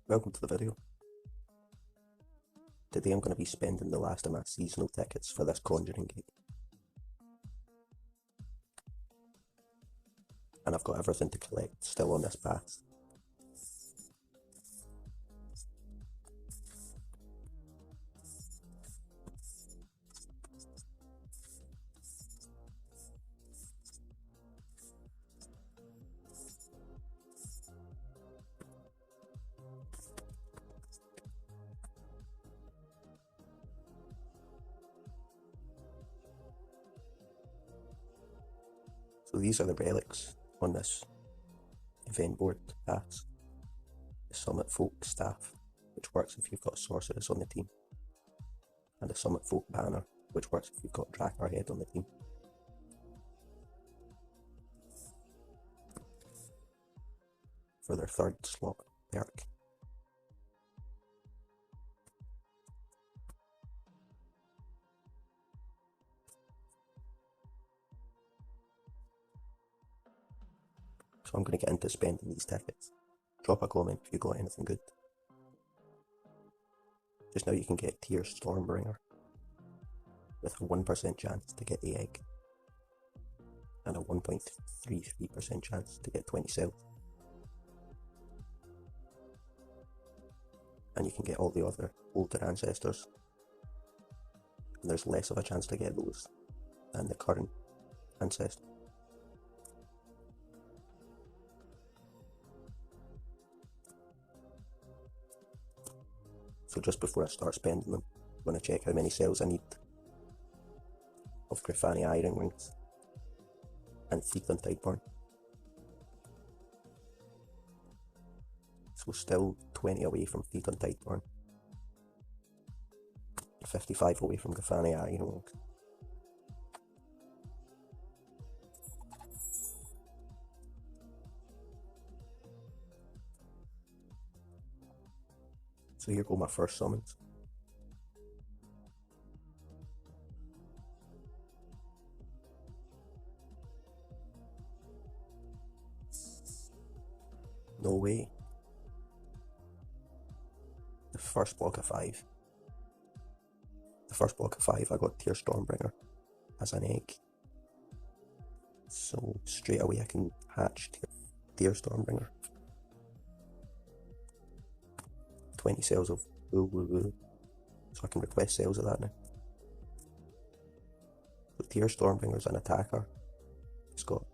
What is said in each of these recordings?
Welcome to the video. Today I'm going to be spending the last of my seasonal tickets for this Conjuring Gate. And I've got everything to collect still on this path. So these are the relics on this event board pass. The Summit Folk Staff, which works if you've got Sorceress on the team. And the Summit Folk Banner, which works if you've got Dracarhead on the team. For their third slot perk. So I'm going to get into spending these tickets. Drop a comment if you got anything good. Just now you can get Tier Stormbringer with a 1% chance to get the egg and a 1.33% chance to get 20 cells. And you can get all the other older ancestors, and there's less of a chance to get those than the current ancestor. So just before I start spending them, I'm going to check how many cells I need of Grifani Iron Wings and Thiefling Tideborn. So still 20 away from Thiefling Tideborn, 55 away from Grifani Iron Wings. So here go my first summons. No way. The first block of 5. The first block of 5 I got Tier Stormbringer as an egg. So straight away I can hatch Tier Stormbringer. 20 cells of so I can request cells of that now. So Tier Stormbringer's an attacker. It's got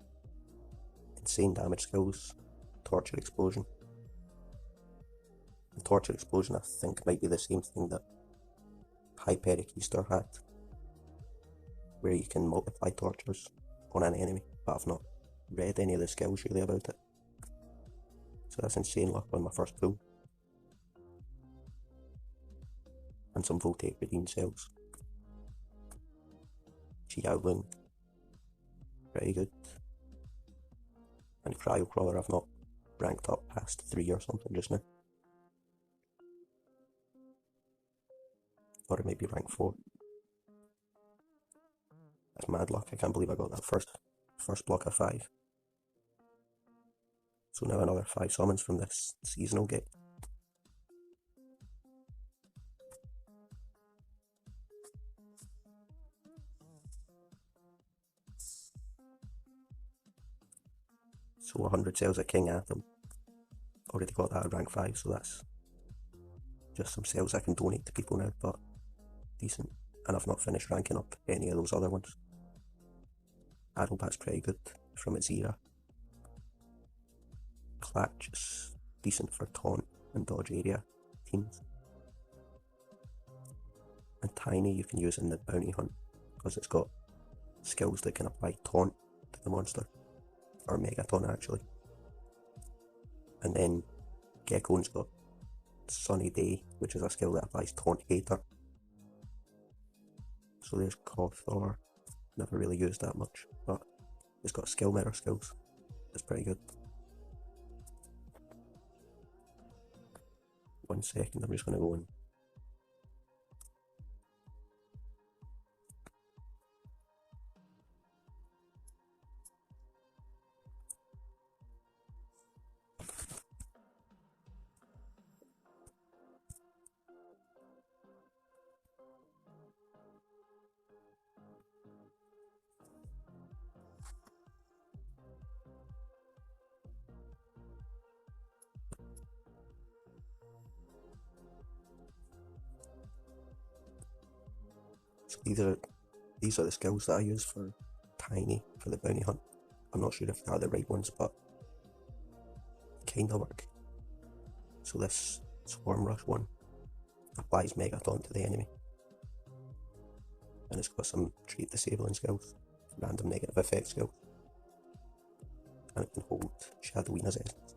insane damage skills, Torture Explosion. And Torture Explosion I think might be the same thing that Hyperic Easter had, where you can multiply tortures on an enemy, but I've not read any of the skills really about it. So that's insane luck on my first pull. And some Voltaic Redeem cells. Xiaolun, very good. And Cryo Crawler I've not ranked up past 3 or something just now. Or it may be rank 4. That's mad luck, I can't believe I got that first block of 5. So now another 5 summons from this seasonal gate. So 100 cells at King Atom. Already got that at rank 5, so that's just some cells I can donate to people now, but decent. And I've not finished ranking up any of those other ones. Adelbat's pretty good from its era. Clutch is decent for taunt and dodge area teams. And Tiny you can use in the bounty hunt, because it's got skills that can apply taunt to the monster. Or Megataunt actually. And then Gecko's got Sunny Day, which is a skill that applies Taunt Hater. So there's Cawthor, never really used that much, but it's got skill mirror skills. It's pretty good. 1 second, I'm just going to go in. So these are the skills that I use for Tiny for the bounty hunt. I'm not sure if they are the right ones, but kinda work. So this Swarm Rush one applies Megataunt to the enemy, and it's got some trait disabling skills, random negative effect skills, and it can hold Shadowina's essence.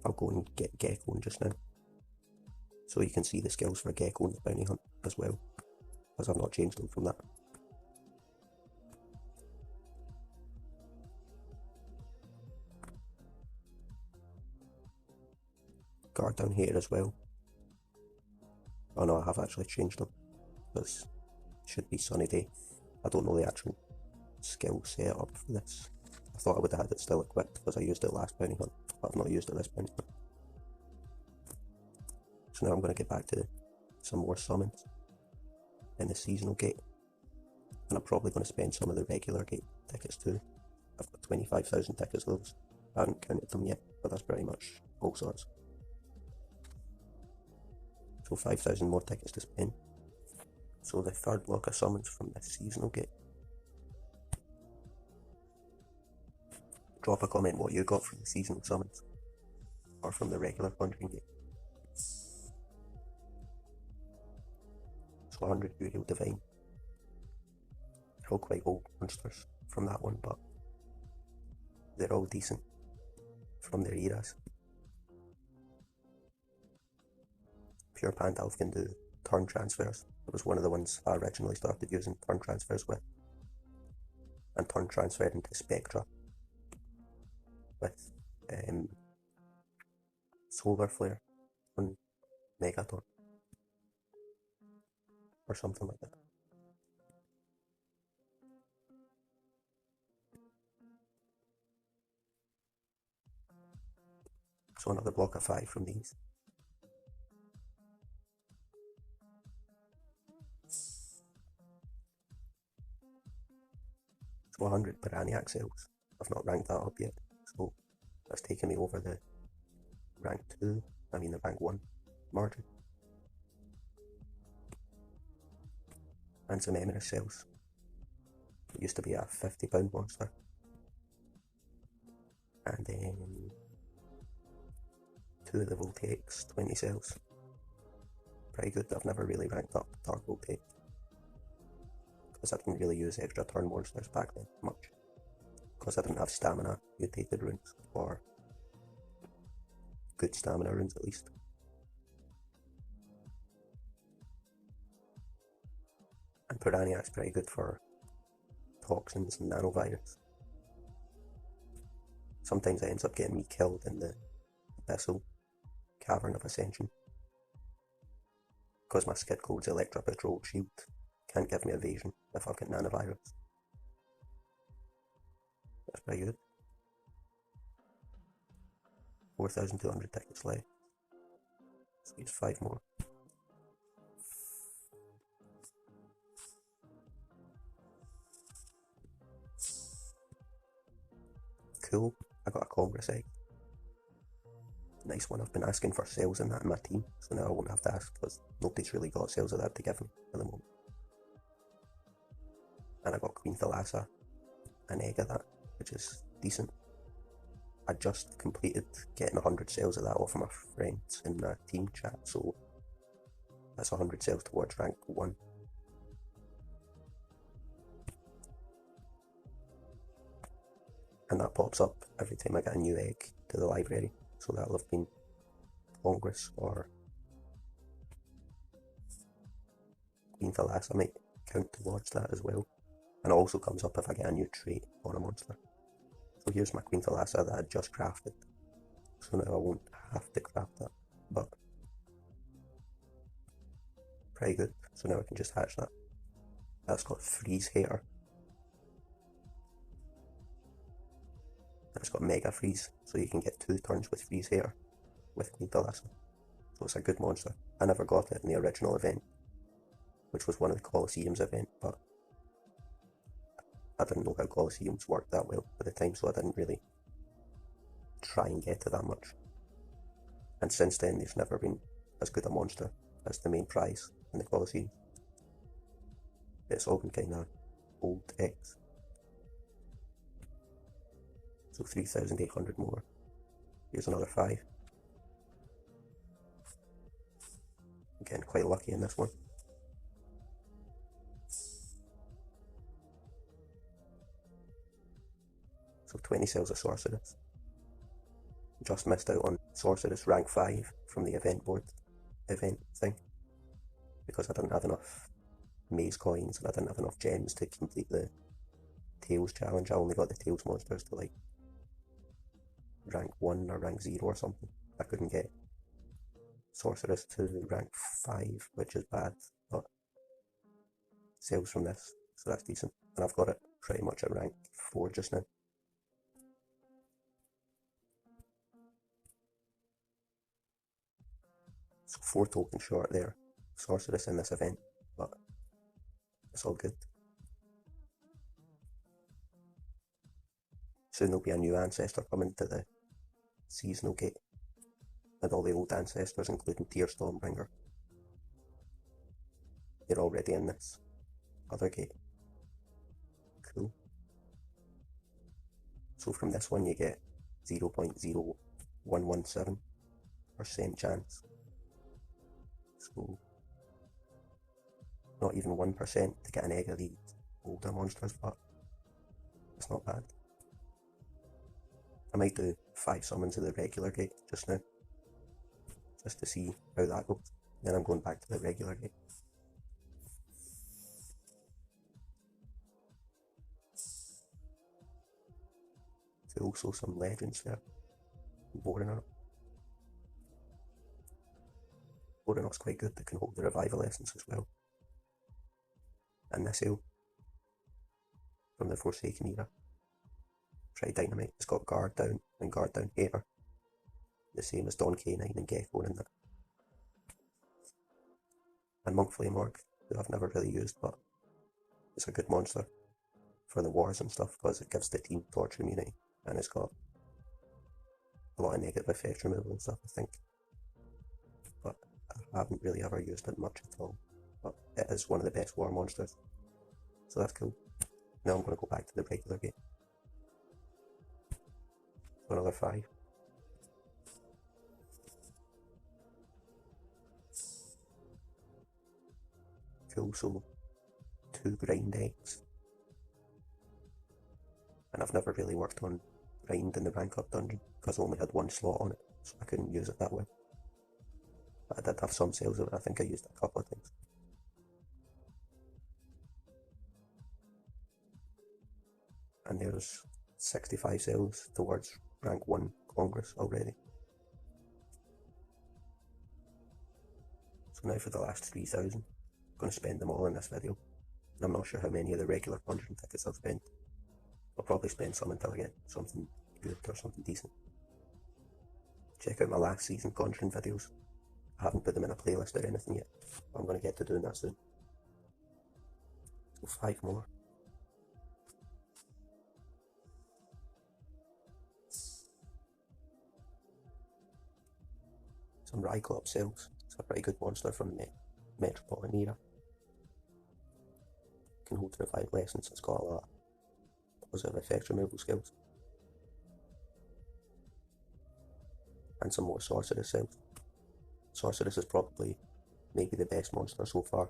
I'll go and get Gecko just now, so you can see the skills for Gecko and the bounty hunt as well, as I've not changed them from that. Guard down here as well. Oh no, I have actually changed them, because it should be Sunny Day. I don't know the actual skill setup for this. I thought I would have had it still equipped because I used it last bounty hunt, but I've not used it this bounty hunt. So now I'm going to get back to some more summons in the Seasonal Gate, and I'm probably going to spend some of the regular gate tickets too. I've got 25,000 tickets of those. I haven't counted them yet, but that's pretty much all sorts. So 5,000 more tickets to spend. So the third block of summons from the Seasonal Gate. Drop a comment what you got from the seasonal summons, or from the regular Conjuring Gate. So 100 Uriel Divine. They're all quite old monsters from that one, but they're all decent from their eras. Pure Pandalf can do turn transfers. It was one of the ones I originally started using turn transfers with, and turn transferred into Spekthra with Solarflare on Megataunt or something like that. So another block of 5 from these. So 100 Piranha cells. I've not ranked that up yet, so that's taken me over the rank 2, the rank 1 margin. And some Emerald cells. It used to be a £50 monster. And then 2 of the Voltaics, 20 cells. Pretty good. I've never really ranked up Dark Voltaic, because I didn't really use extra turn monsters back then much, because I didn't have stamina mutated runes, or good stamina runes at least. And Piranha's pretty good for toxins and nanovirus. Sometimes it ends up getting me killed in the Abyssal Cavern of Ascension, because my skid code's Electra Patrol Shield can't give me evasion if I've got nanovirus. That's pretty good. 4,200 tickets left. So use 5 more. Cool, I got a Congress egg. Nice one. I've been asking for sales in that in my team, so now I won't have to ask, because nobody's really got sales of that to give me at the moment. And I got Queen Thalassa, an egg of that, which is decent. I just completed getting 100 sales of that off of my friends in the team chat, so that's 100 sales towards rank 1. And that pops up every time I get a new egg to the library, so that'll have been Congress or Queen Thalassa might count towards that as well. And it also comes up if I get a new trait on a monster. So here's my Queen Thalassa that I just crafted, so now I won't have to craft that, but pretty good. So now I can just hatch that. That's got Freeze Hater. It's got Mega Freeze, so you can get 2 turns with Freeze Hater with Queen Thalassa. So it's a good monster. I never got it in the original event, which was one of the Colosseum's event, but I didn't know how Colosseums worked that well at the time, so I didn't really try and get it that much. and since then there's never been as good a monster as the main prize in the Colosseum. It's all been kind of old X. So 3,800 more. Here's another 5. I'm getting quite lucky in this one. So 20 cells of Sorceress. Just missed out on Sorceress rank 5 from the event thing, because I didn't have enough maze coins and I didn't have enough gems to complete the Tails challenge. I only got the Tails monsters to like rank 1 or rank 0 or something. I couldn't get Sorceress to rank 5, which is bad, but sales from this, so that's decent. And I've got it pretty much at rank 4 just now. So 4 tokens short there, Sorceress in this event, but it's all good. Soon there'll be a new ancestor coming to the Seasonal Gate, and all the old ancestors, including Tear Stormbringer, they're already in this other gate. Cool. So from this one you get 0.0117% chance. So not even 1% to get an egg of these older monsters, but it's not bad. I might do 5 summons of the regular gate just now, just to see how that goes. Then I'm going back to the regular gate. There's also some legends there. Borenor's quite good, they can hold the revival essence as well. And this ale from the Forsaken era. Try Dynamite. It's got Guard Down and Guard Down Hater, the same as Dawn K9 and Gecko in there. And Monk Flame Orc, who I've never really used, but it's a good monster for the wars and stuff because it gives the team torch immunity, and it's got a lot of negative effect removal and stuff, I think. But I haven't really ever used it much at all. But it is one of the best war monsters, so that's cool. Now I'm going to go back to the regular gate. So another 5. Cool, so 2 grind eggs. And I've never really worked on grind in the rank up dungeon because I only had 1 slot on it, so I couldn't use it that way. But I did have some sales of it. I think I used it a couple of times. And there's 65 sales towards rank 1 Congress already. So now for the last 3,000, I'm going to spend them all in this video. And I'm not sure how many of the regular conjuring tickets I've spent. I'll probably spend some until I get something good or something decent. Check out my last season conjuring videos. I haven't put them in a playlist or anything yet, but I'm going to get to doing that soon. So 5 more. Some Ryclops cells. It's a pretty good monster from the Metropolitan era. Can hold revival essence. It's got a lot of positive effect removal skills. And some more Sorceress cells. Sorceress is probably maybe the best monster so far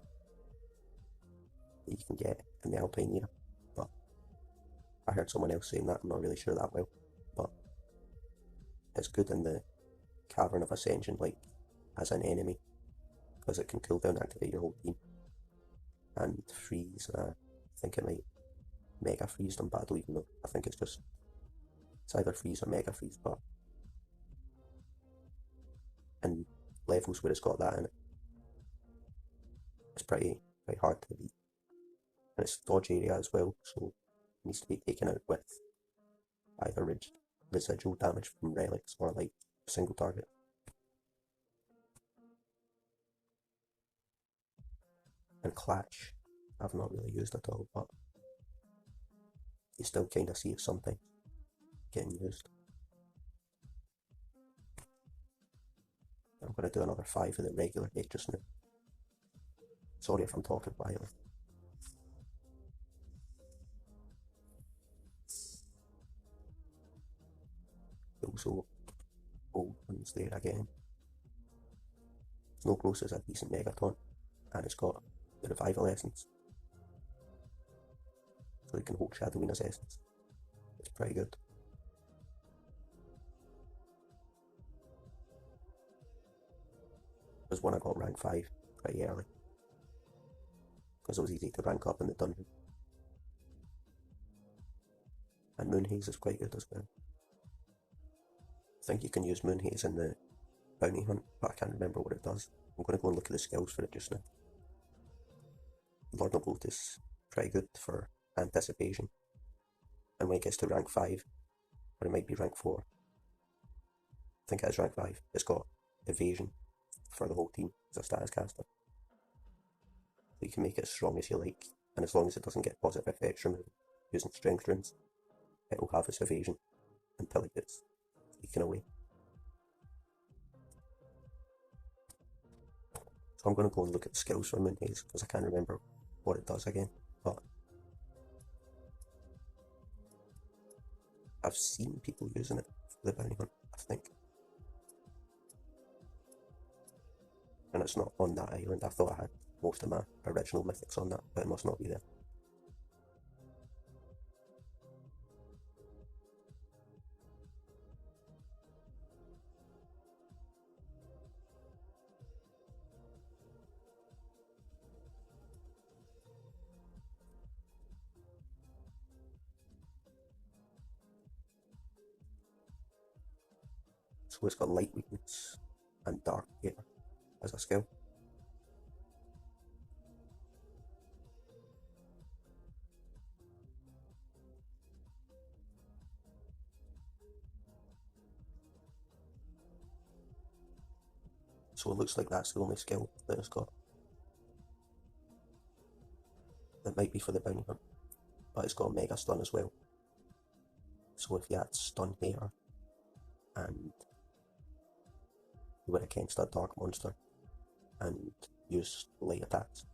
that you can get in the Alpine era, but I heard someone else saying that. I'm not really sure that well, but it's good in the Cavern of Ascension, like as an enemy, because it can cool down activate your whole team and freeze. I think it might mega freeze them, but I don't even know. I think it's either freeze or mega freeze, but in levels where it's got that in it, it's pretty hard to beat. And it's dodge area as well, so it needs to be taken out with either residual damage from relics or like a single target. And Clutch, I've not really used at all, but you still kind of see it sometimes getting used. I'm going to do another 5 of the regular gate just now. Sorry if I'm talking quietly. Also, old ones there again. Snow Gross is a decent Megataunt, and it's got the Revival Essence, so you can hold Shadow in his essence. It's pretty good. There's one I got rank 5 pretty early, because it was easy to rank up in the dungeon. And Moonhaze is quite good as well. I think you can use Moonhaze in the bounty hunt, but I can't remember what it does. I'm going to go and look at the skills for it just now. Lord of Bolt is pretty good for anticipation, and when it gets to rank 5, or it might be rank 4, I think it is rank 5, it's got evasion for the whole team as a status caster. So you can make it as strong as you like, and as long as it doesn't get positive effects from using strength runes, it will have its evasion until it gets taken away. So I'm going to go and look at the skills for Moonhaze, because I can't remember what it does again, but I've seen people using it for the bounty hunt, I think. And it's not on that island. I thought I had most of my original mythics on that, but it must not be there. So it's got light weakness and dark hair as a skill. So it looks like that's the only skill that it's got. It might be for the bounty hunt, but it's got Mega Stun as well. So if you had Stun Hair and you went against a dark monster and used light attacks,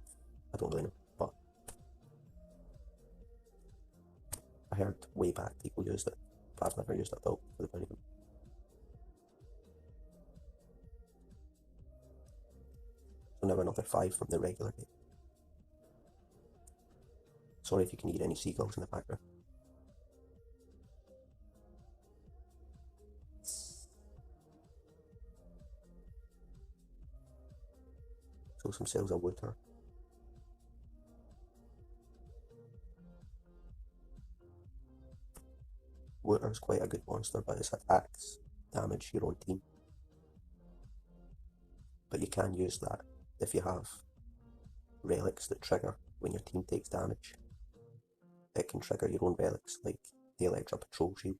I don't really know, but I heard way back people used it, but I've never used it at all for the bounty hunt. So now another 5 from the regular gate. Sorry if you can hear any seagulls in the background. So some cells of water. Water is quite a good monster, but its attacks damage your own team. But you can use that if you have relics that trigger when your team takes damage. It can trigger your own relics, like the Electra Patrol Shield.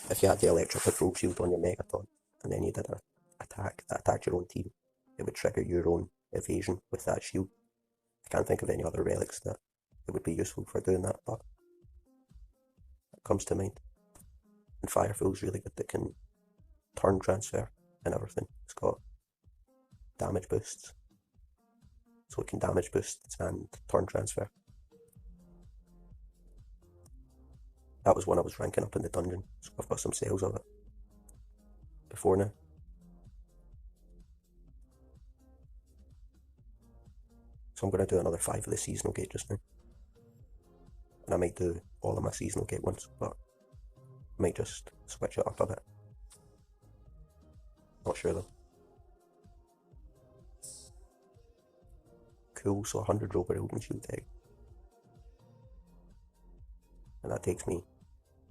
If you had the Electra Patrol Shield on your Megataunt, and then you did an attack that attacked your own team, it would trigger your own evasion with that shield. I can't think of any other relics that it would be useful for doing that, but it comes to mind. And Firefall's really good, that can turn transfer and everything. It's got damage boosts, so it can damage boost and turn transfer. That was when I was ranking up in the dungeon, so I've got some sales of it before now. So I'm going to do another 5 of the Seasonal Gate just now. And I might do all of my Seasonal Gate ones, but I might just switch it up a bit. Not sure though. Cool, so 100 Rover Elven Shield egg. And that takes me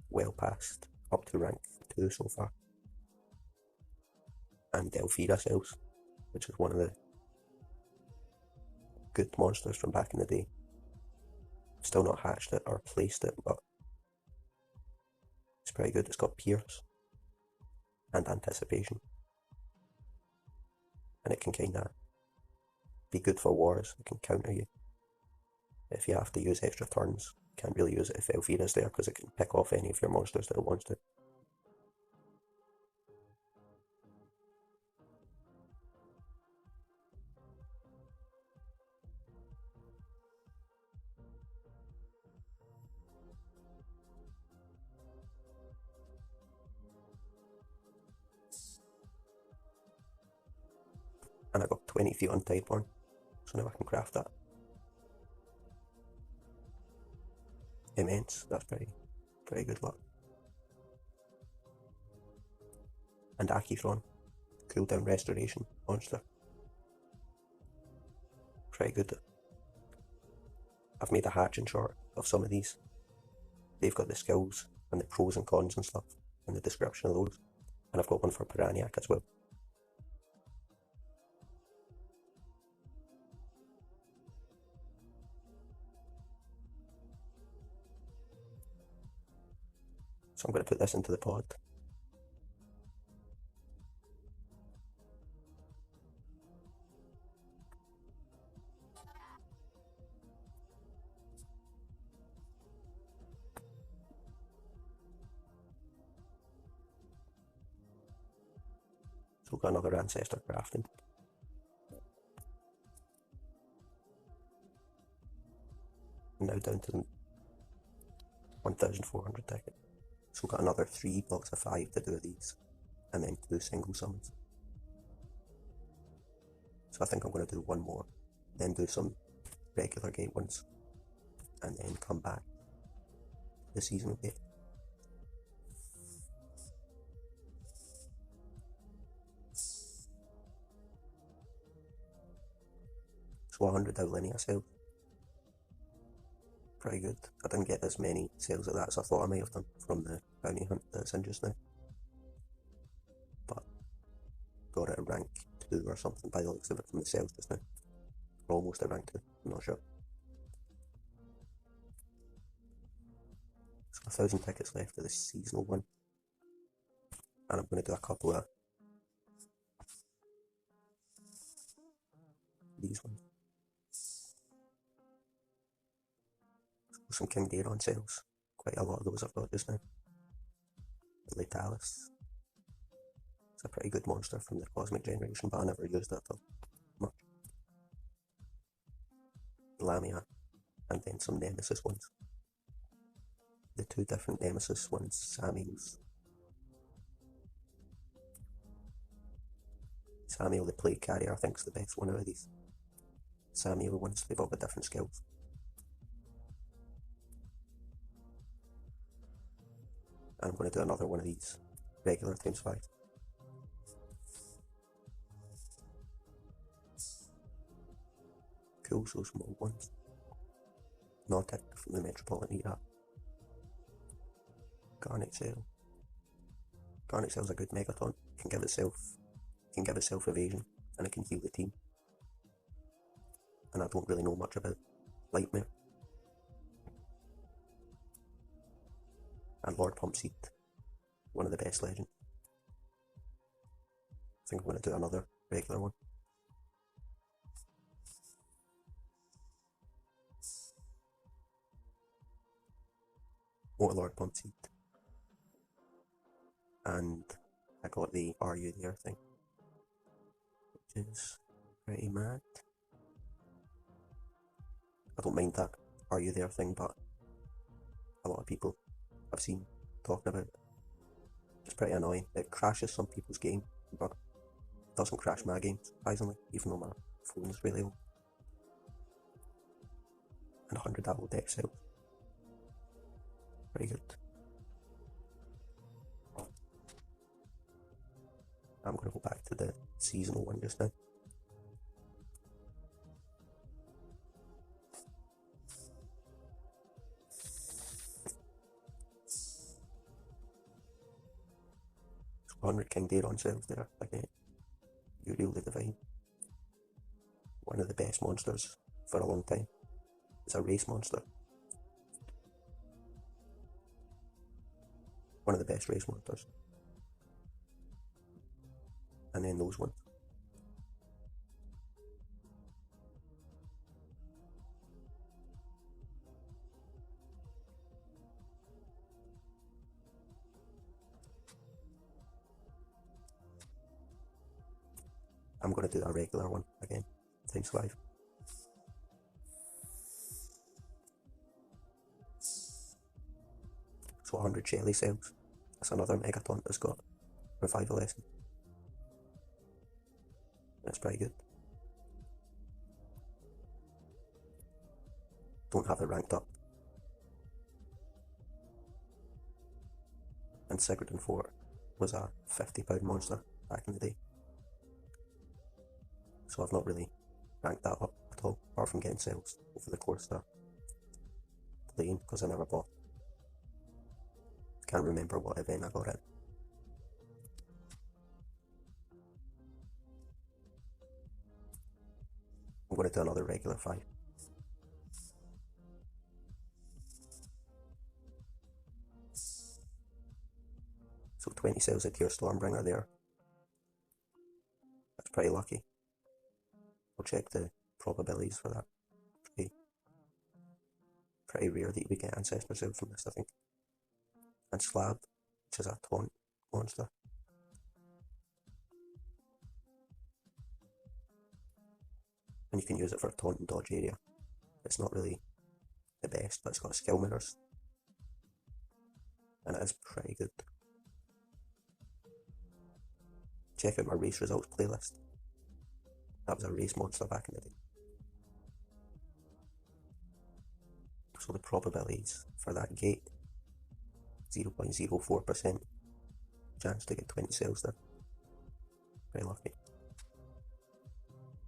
well past up to rank 2 so far. And Delphira cells, which is one of the good monsters from back in the day. Still not hatched it or placed it, but it's pretty good. It's got Pierce and Anticipation, and it can kind of be good for wars. It can counter you if you have to use extra turns. You can't really use it if Elvira's there, because it can pick off any of your monsters that it wants to. And I got 20 feet on Tideborn, so now I can craft that. Immense, that's pretty good luck. And Akithron, cooldown restoration monster. Pretty good. I've made a hatching chart of some of these. They've got the skills and the pros and cons and stuff in the description of those. And I've got one for Piranyak as well. So I'm going to put this into the pod. So we've got another ancestor crafting. And now down to 1,400 tickets. So we've got another 3 blocks of 5 to do these, and then 2 single summons. So I think I'm going to do one more, then do some regular gate ones, and then come back to the seasonal gate. So 100 Outlinia sales. Pretty good. I didn't get as many sales of that as I thought I might have done from the bounty hunt that's in just now. But got it at rank 2 or something by the looks of it from the sales just now. Or almost at rank 2, I'm not sure. So 1,000 tickets left of the seasonal one. And I'm going to do a couple of these ones. Some King Daeron sales. Quite a lot of those I've got just now. Letalis. It's a pretty good monster from the Cosmic Generation, but I never used it much. Lamia, and then some Nemesis ones. The 2 different Nemesis ones, Samuel the Plague Carrier I think is the best one out of these. Samuel ones, they've all got different skills. And I'm going to do another one of these, regular ×5. Cool, so small ones. Nautic from the Metropolitan Era. Garnet Sail. Garnet Sail's a good Megataunt. Can give itself evasion, and it can heal the team. And I don't really know much about Lightmare. And Lord Pumpseed, one of the best legends. I think I'm going to do another regular one. More Lord Pumpseed. And I got the Are You There thing, which is pretty mad. I don't mind that Are You There thing, but a lot of people I've seen talking about it. It's pretty annoying. It crashes some people's game, but it doesn't crash my game, surprisingly, even though my phone is really old. And 100 Apple deck sales. Pretty good. I'm going to go back to the seasonal one just now. So 100 King Daeron sales there again. Uriel the Divine. One of the best monsters for a long time. It's a race monster. One of the best race monsters. And then those ones. I'm going to do a regular one again, ×5. So 100 Shelly sales. That's another Megataunt that's got Revival Essence. That's pretty good. Don't have it ranked up. And Sigurd and Fort was a £50 monster back in the day. So I've not really ranked that up at all, apart from getting sales over the course of the game, because I never bought. Can't remember what event I got it. I'm going to do another regular 5. So 20 sales at tier Stormbringer there. That's pretty lucky. I'll check the probabilities for that. Pretty rare that you would get Ancestor sales from this, I think. And Slab, which is a taunt monster. And you can use it for taunt and dodge area. It's not really the best, but it's got skill mirrors. And it is pretty good. Check out my race results playlist. That was a race monster back in the day. So the probabilities for that gate, 0.04% chance to get 20 sales there. Very lucky.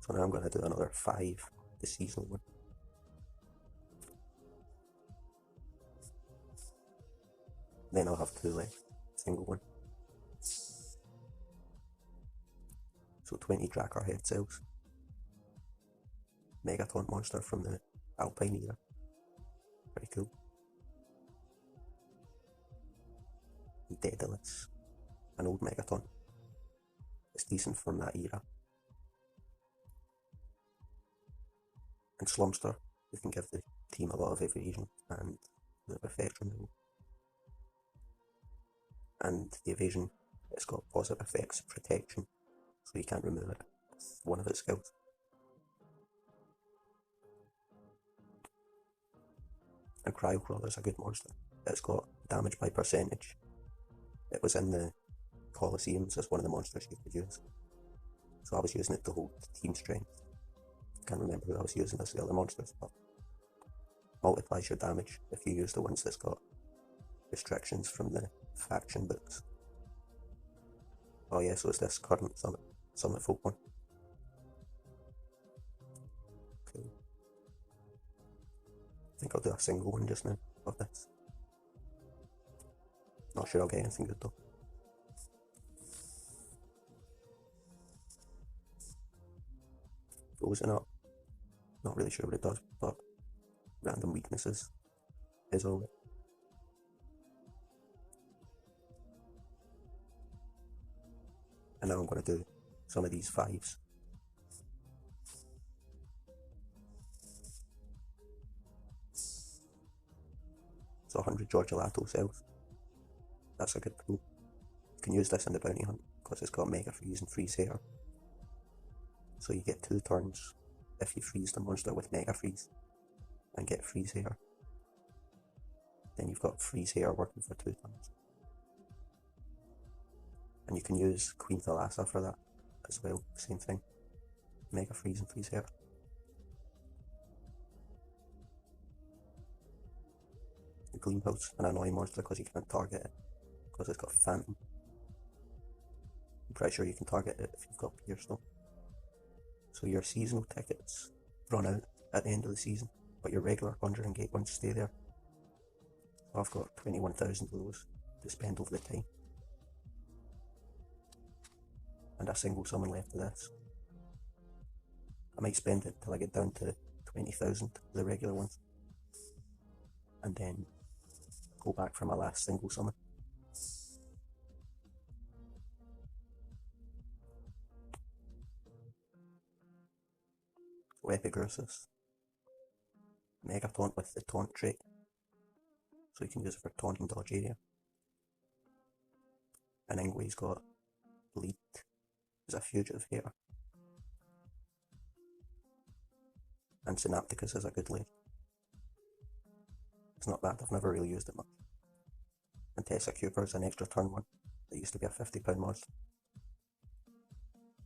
So now I'm going to do another 5, the seasonal one. Then I'll have 2 left, single one. So 20 Drakkar head sales. Megataunt monster from the Alpine era. Pretty cool. Daedalus, an old Megataunt. It's decent from that era. And Slumster, you can give the team a lot of evasion and the effect removal. And the evasion, it's got positive effects, protection, so you can't remove it with one of its skills. And Cryocrawler's a good monster. It's got damage by percentage. It was in the Colosseums as one of the monsters you could use. So I was using it to hold team strength. Can't remember who I was using as the other monsters, but multiplies your damage if you use the ones that's got restrictions from the faction books. Oh yeah, so it's this current Summit Folk one. Cool. I think I'll do a single one just now of this. Not sure I'll get anything good though. Frozen up. Not really sure what it does, but random weaknesses is alright. And now I'm going to do some of these 5s. So 100 Georgilato cells. That's a good pool. You can use this in the bounty hunt because it's got Mega Freeze and Freeze Hair. So you get 2 turns if you freeze the monster with Mega Freeze and get Freeze Hair. Then you've got Freeze Hair working for 2 turns. And you can use Queen Thalassa for that as well, same thing. Mega Freeze and Freeze Hair. The Gleam Pulse, an annoying monster because you can't target it, because it's got Phantom. I'm pretty sure you can target it if you've got Pierce though. So your seasonal tickets run out at the end of the season, but your regular Conjuring Gate ones stay there. So I've got 21,000 of those to spend over the time. And a single summon left of this. I might spend it till I get down to 20,000 for the regular ones. And then go back for my last single summon. So Epic Ursus. Megataunt with the taunt trait. So you can use it for taunt and dodge area. And Ingwe's got Bleed. Is a fugitive hair. And Synapticus is a good lane. It's not bad, I've never really used it much. And Tessa Cooper is an extra turn one. It used to be a £50 monster.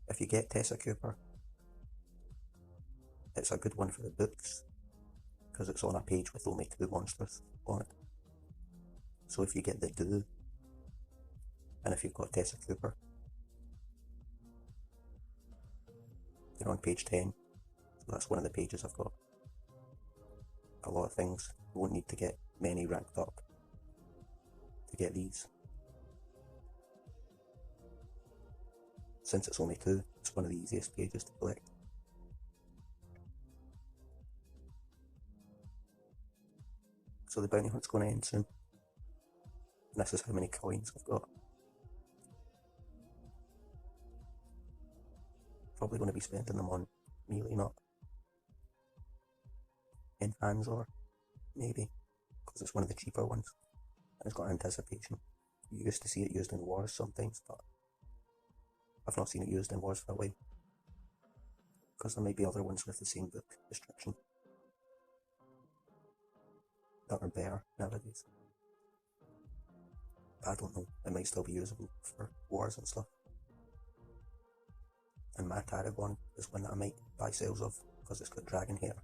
If you get Tessa Cooper it's a good one for the books, because it's on a page with only 2 monsters on it. So if you get the Do, and if you've got Tessa Cooper, you're on page 10, so that's one of the pages I've got. A lot of things, you won't need to get many ranked up to get these. Since it's only 2, it's one of the easiest pages to collect. So the bounty hunt's going to end soon. And this is how many coins I've got. Probably going to be spending them on melee, not in hands, or maybe, because it's one of the cheaper ones. And it's got anticipation. You used to see it used in wars sometimes, but I've not seen it used in wars for a while. Because there might be other ones with the same book restriction that are better nowadays. I don't know, it might still be usable for wars and stuff. And my Tarragon is one that I might buy sales of, because it's got dragon hair.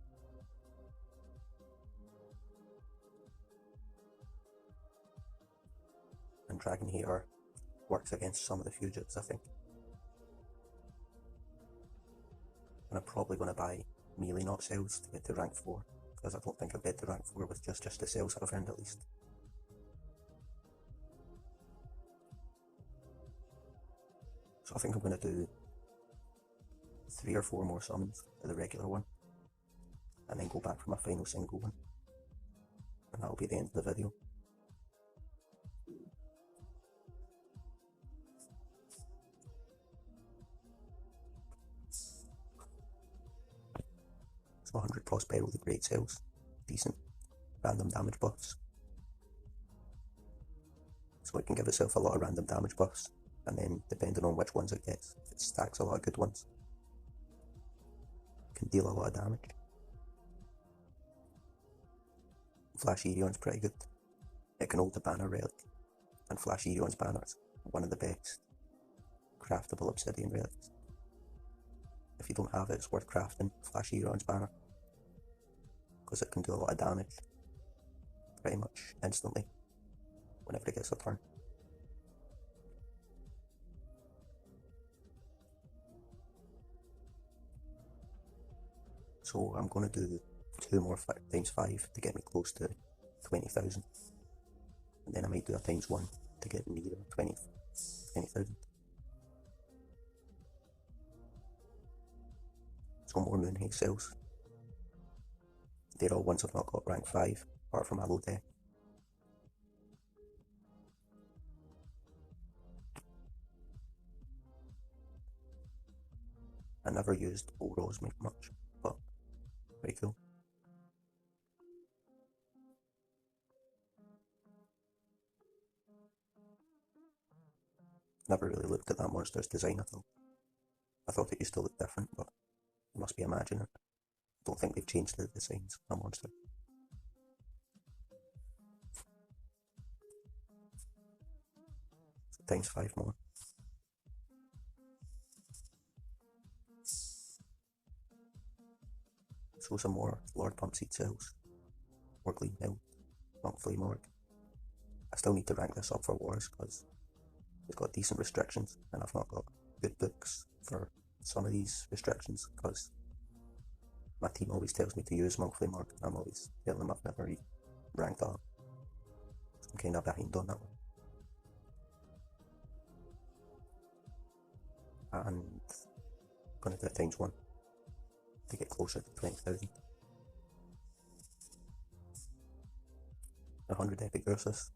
And dragon hair works against some of the fugitives, I think. And I'm probably going to buy melee not sales to get to rank 4, because I don't think I'll get to rank 4 with just the sales I've earned at least. So I think I'm going to do 3 or 4 more summons to the regular one, and then go back for my final single one, and that'll be the end of the video. So 100 Prospero the Great sales, decent random damage buffs. So it can give itself a lot of random damage buffs, and then depending on which ones it gets, if it stacks a lot of good ones, it can deal a lot of damage. Flash Aeon's pretty good. It can hold the banner relic, and Flash Aeon's banner's one of the best craftable obsidian relics. If you don't have it, it's worth crafting Flash Aeon's banner, because it can do a lot of damage pretty much instantly whenever it gets a turn. So I'm going to do 2 more times 5 to get me close to 20,000, and then I might do a times 1 to get near 20,000. So more Moonhaze sales. They're all ones I've not got rank 5, apart from Aloe Deck. I never used Old Rose much, but pretty cool. Never really looked at that monster's design at all. I thought it used to look different, but I must be imagining it. I don't think they've changed the designs of the monster. So times 5 more. So some more Lord Pumpseed cells, more Gleam Hill, Monk Flame Org. I still need to rank this up for wars, because it's got decent restrictions, and I've not got good books for some of these restrictions, because my team always tells me to use Monk Flame Org, and I'm always telling them I've never ranked up. So I'm kind of behind on that one. And I'm going to do it times 1 to get closer to 20,000. 100 Epic Ursus.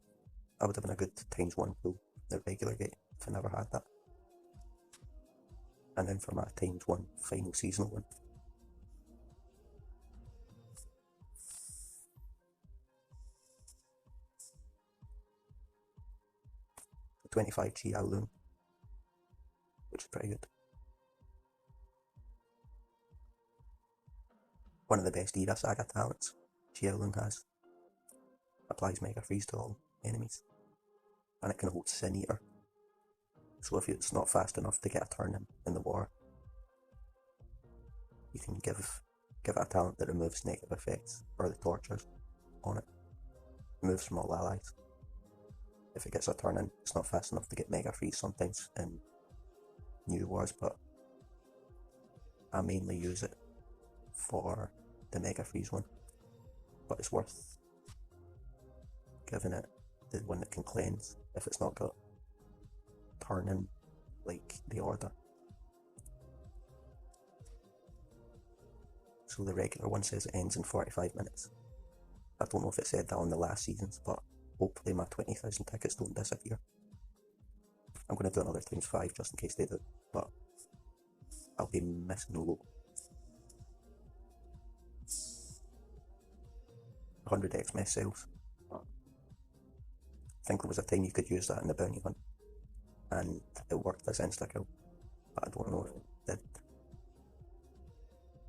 I would have been a good times 1 pull the regular gate if I never had that. And then for my times 1 final seasonal one, 25 Chi Loon, which is pretty good. One of the best Era Saga talents Chi Loon has. Applies Mega Freeze to all enemies, and it can hold Sin Eater. So if it's not fast enough to get a turn in the war, you can give give it a talent that removes negative effects or the tortures on it. Removes from all allies. If it gets a turn in, it's not fast enough to get Mega Freeze sometimes in New Wars, but I mainly use it for the Mega Freeze one. But it's worth giving it the one that can cleanse if it's not got turn in like the Order. So the regular one says it ends in 45 minutes. I don't know if it said that on the last seasons, but hopefully my 20,000 tickets don't disappear. I'm going to do another times 5 just in case they do, but I'll be missing a lot. 100x mess sales. I think there was a time you could use that in the bounty hunt, and it worked as insta-kill, but I don't know if it did.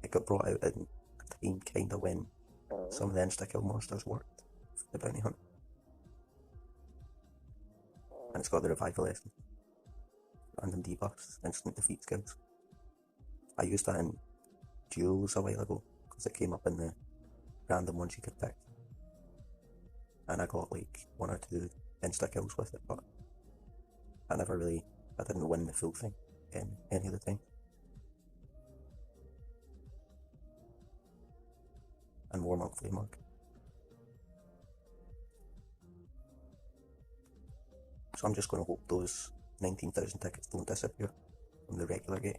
It got brought out in a time kinda when some of the insta-kill monsters worked for the bounty hunt. And it's got the revival essence. Random debuffs, instant defeat skills. I used that in duels a while ago, because it came up in the random ones you could pick. And I got like 1 or 2 insta-kills with it, but I didn't win the full thing in any of the time. And more monthly mark. So I'm just going to hope those 19,000 tickets don't disappear from the regular gate.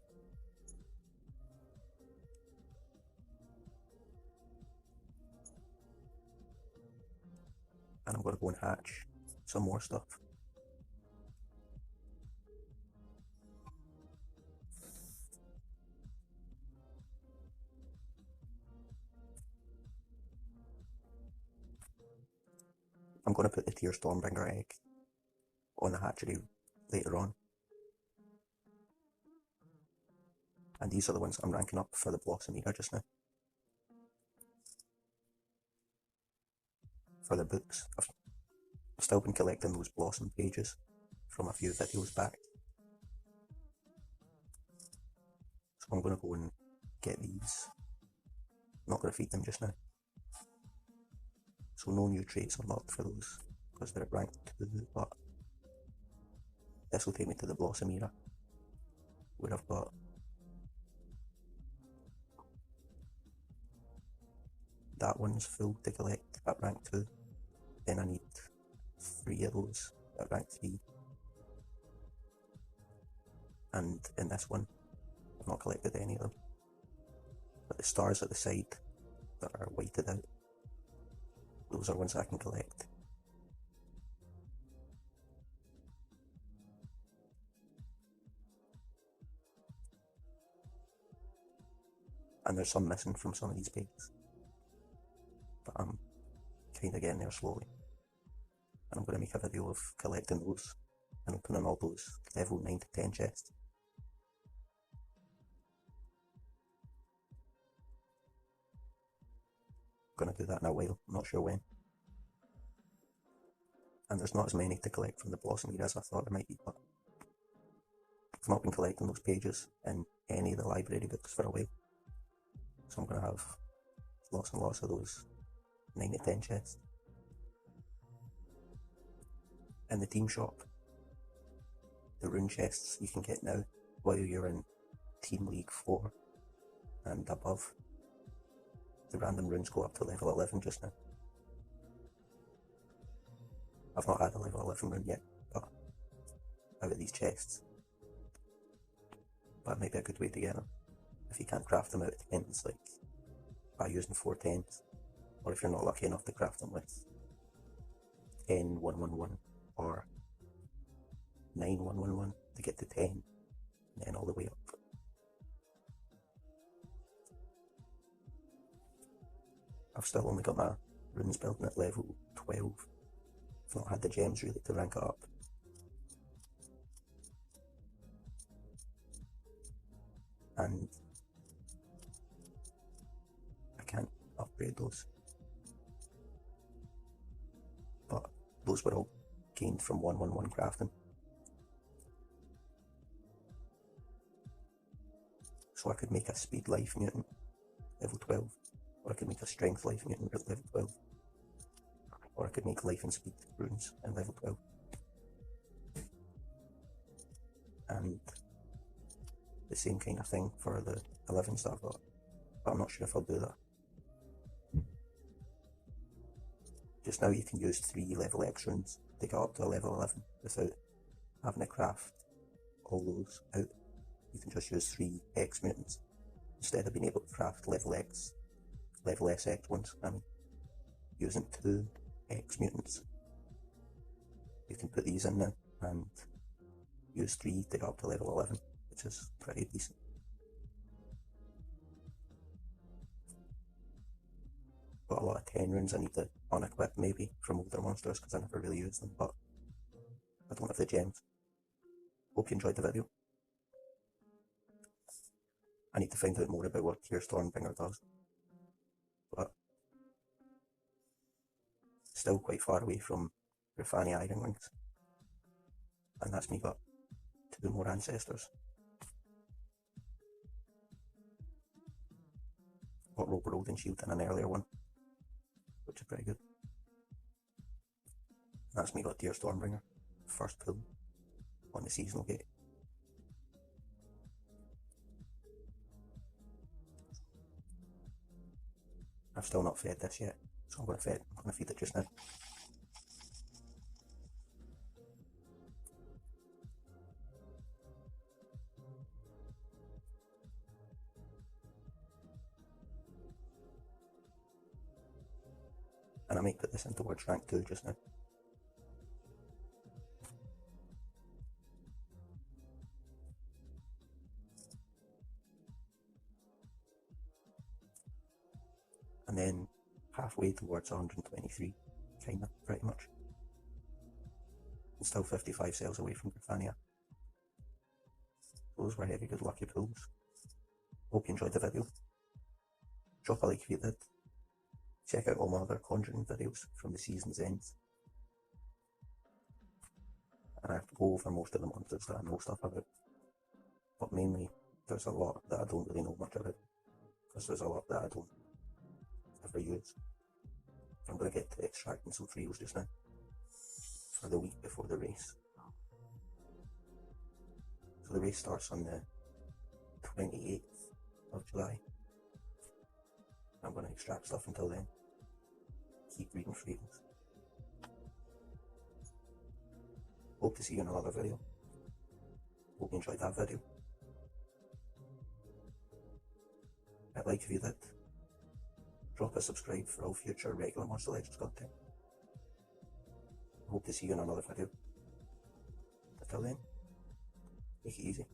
And I'm going to go and hatch some more stuff. I'm going to put the Tier Stormbringer egg on the hatchery later on. And these are the ones I'm ranking up for the Blossom Era just now. For the books, I've still been collecting those Blossom pages from a few videos back. So I'm going to go and get these. I'm not going to feed them just now. So no new traits unlocked for those, because they're at rank 2, but this will take me to the Blossom Era, where I've got that one's full to collect at rank 2, then I need 3 of those at rank 3, and in this one I've not collected any of them, but the stars at the side that are weighted out, those are ones I can collect. And there's some missing from some of these pages, but I'm kinda getting there slowly. And I'm going to make a video of collecting those and opening all those level 9 to 10 chests. I'm going to do that in a while, I'm not sure when. And there's not as many to collect from the Blossom Era as I thought there might be, but I've not been collecting those pages in any of the library books for a while. So I'm going to have lots and lots of those 9 to 10 chests. In the team shop, the rune chests you can get now while you're in Team League 4 and above. The random runes go up to level 11 just now. I've not had a level 11 rune yet, but out of these chests. But it might be a good way to get them. If you can't craft them out of 10s, like by using 4 10s, or if you're not lucky enough to craft them with 10 111 or 9 111 to get to 10, and then all the way up. I've still only got my runes building at level 12. I've not had the gems really to rank it up. And I can't upgrade those. But those were all gained from 111 crafting. So I could make a speed life mutant level 12, or I could make a strength life mutant at level 12, or I could make life and speed runes at level 12. And the same kind of thing for the 11 star bot, but I'm not sure if I'll do that. Just now you can use 3 level X runes to get up to a level 11 without having to craft all those out. You can just use 3 X mutants instead of being able to craft level S X ones. Using 2 X mutants. You can put these in now and use 3 to get up to level 11, which is pretty decent. Got a lot of 10 runes I need to unequip maybe from older monsters because I never really use them, but I don't have the gems. Hope you enjoyed the video. I need to find out more about what Tier Stormbringer does, but still quite far away from Grafani Iron Wings, and that's me got 2 more ancestors. Got Roper Odin Shield in an earlier one, which is pretty good. That's me got Tier Stormbringer, first pull on the Seasonal Gate. I've still not fed this yet, so I'm going to feed it just now. And I might put this into Words Rank 2 just now. And then halfway towards 123, kinda, pretty much. And still 55 cells away from Grafania. Those were heavy good lucky pulls. Hope you enjoyed the video. Drop a like if you did. Check out all my other Conjuring videos from the season's end. And I have to go over most of the monsters that I know stuff about. But mainly, there's a lot that I don't really know much about. Because there's a lot that I don't ever use. I'm going to get to extracting some trios just now. For the week before the race. So the race starts on the 28th of July. I'm going to extract stuff until then. Keep reading trios. Hope to see you in another video. Hope you enjoyed that video. Hit like if you did. Drop a subscribe for all future regular Monster Legends content. Hope to see you in another video. Until then, take it easy.